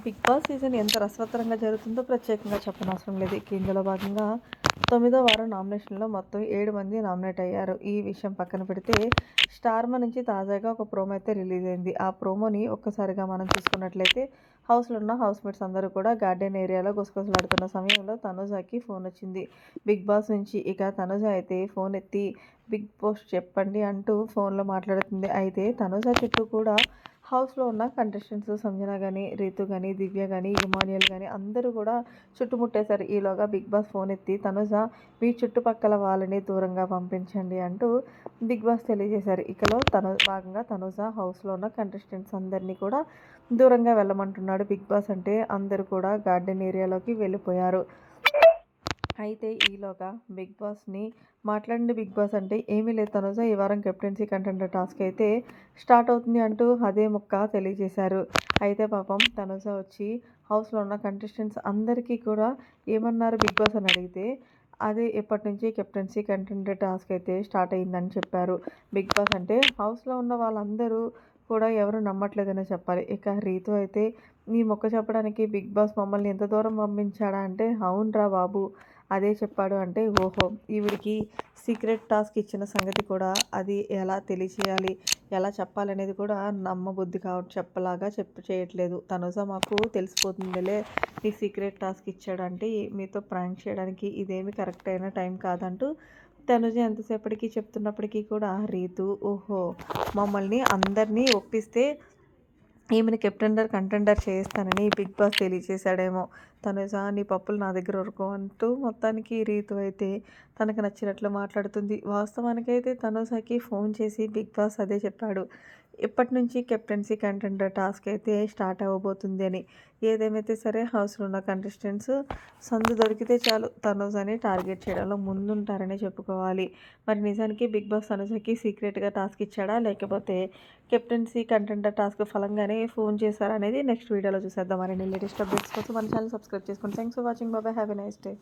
Big boss season ఎంత రసవత్తరంగా జరుగుతుందో ప్రత్యేకంగా చెప్పనవసరం లేదు. ఇక ఇందులో భాగంగా 9వ వారం నామినేషన్‌లో మొత్తం 7 మంది నామినేట్ అయ్యారు. ఈ విషయం పక్కన పెడితే స్టార్మా నుంచి తాజాగా ఒక ప్రోమో అయితే రిలీజ్ అయింది. ఆ ప్రోమోని ఒక్కసారిగా మనం చూసుకున్నట్లయితే హౌస్‌లో ఉన్న హౌస్‌మేట్స్ అందరూ కూడా గార్డెన్ ఏరియాలో గుసగుసలాడుతున్న సమయంలో తనుజాకి ఫోన్ వచ్చింది బిగ్ బాస్ నుంచి. ఇక తనుజ అయితే ఫోన్ ఎత్తి బిగ్ బాస్ చెప్పండి అంటూ ఫోన్‌లో మాట్లాడుతుంది. అయితే తనుజ చుట్టూ కూడా హౌస్‌లో ఉన్న కంటెస్టెంట్స్ సంజన గాని, రీతు గాని, దివ్య గాని, ఇమాన్యుయల్ గాని అందరూ కూడా చుట్టుముట్టేశారు. ఈలోగా బిగ్ బాస్ ఫోన్ ఎత్తి తనుజ మీ చుట్టుపక్కల వాళ్ళని దూరంగా పంపించండి అంటూ బిగ్ బాస్ తెలియజేశారు. భాగంగా తనుజ హౌస్‌లో ఉన్న కంటెస్టెంట్స్ అందరినీ కూడా దూరంగా వెళ్ళమంటున్నాడు బిగ్ బాస్. అంటే అందరూ కూడా గార్డెన్ ఏరియాలోకి వెళ్ళిపోయారు. అయితే ఈలోగా బిగ్ బాస్‌ని మాట్లాడండి బిగ్ బాస్ అంటే ఏమీ లేదు తనుజ ఈ వారం కెప్టెన్సీ కంటెండర్ టాస్క్ అయితే స్టార్ట్ అవుతుంది అంటూ అదే ముక్క తెలియజేశారు. అయితే పాపం తనుజ వచ్చి హౌస్‌లో ఉన్న కంటెస్టెంట్స్ అందరికీ కూడా ఏమన్నారు బిగ్ బాస్ అని అడిగితే అదే ఎప్పటి నుంచి కెప్టెన్సీ కంటెండర్ టాస్క్ అయితే స్టార్ట్ అయిందని చెప్పారు బిగ్ బాస్. అంటే హౌస్‌లో ఉన్న వాళ్ళందరూ కూడా ఎవరు నమ్మట్లేదనే చెప్పాలి. ఇక రీతు అయితే ఈ మొక్క చెప్పడానికి బిగ్ బాస్ మమ్మల్ని ఎంత దూరం పంపించాడా అంటే అవునురా బాబు అదే చెప్పాడు అంటే ఓహో ఈవిడికి సీక్రెట్ టాస్క్ ఇచ్చిన సంగతి కూడా అది ఎలా తెలియచేయాలి ఎలా చెప్పాలనేది కూడా నమ్మబుద్ధి కాబట్టి చేయట్లేదు. తనుజ మాకు తెలిసిపోతుందిలే ఈ సీక్రెట్ టాస్క్ ఇచ్చాడంటే మీతో ప్రాంక్ చేయడానికి ఇదేమి కరెక్ట్ అయిన టైం కాదంటూ తనుజ ఎంతసేపటికి చెప్తున్నప్పటికీ కూడా రీతు ఓహో మమ్మల్ని అందరినీ ఒప్పిస్తే ఈమెను కంటెండర్ చేస్తానని బిగ్ బాస్ తెలియచేశాడేమో. తనుజ నీ పప్పులు నా దగ్గర ఉరకవు అంటూ మొత్తానికి రీతు అయితే తనకు నచ్చినట్లు మాట్లాడుతుంది. వాస్తవానికైతే తనుజకి ఫోన్ చేసి బిగ్ బాస్ అదే చెప్పాడు. ఇప్పటి నుంచి కెప్టెన్సీ కంటెండర్ టాస్క్ అయితే స్టార్ట్ అవ్వబోతుంది అని. ఏదేమైతే సరే హౌస్‌లో ఉన్న కంటెస్టెంట్స్ సందు దొరికితే చాలు తనుజని టార్గెట్ చేయడంలో ముందుంటారనే చెప్పుకోవాలి. మరి నిజానికి బిగ్ బాస్ తనుజకి సీక్రెట్‌గా టాస్క్ ఇచ్చాడా? లేకపోతే కెప్టెన్సీ కంటెండర్ టాస్క్ ఫలంగానే ఫోన్ చేశారా అనేది నెక్స్ట్ వీడియోలో చూసేద్దాం. మరిన్ని లేటెస్ట్ అప్డేట్స్ కోసం మన ఛానల్ సబ్స్క్రైబ్ చేసుకోండి. Thanks for watching. By by. Have a nice day.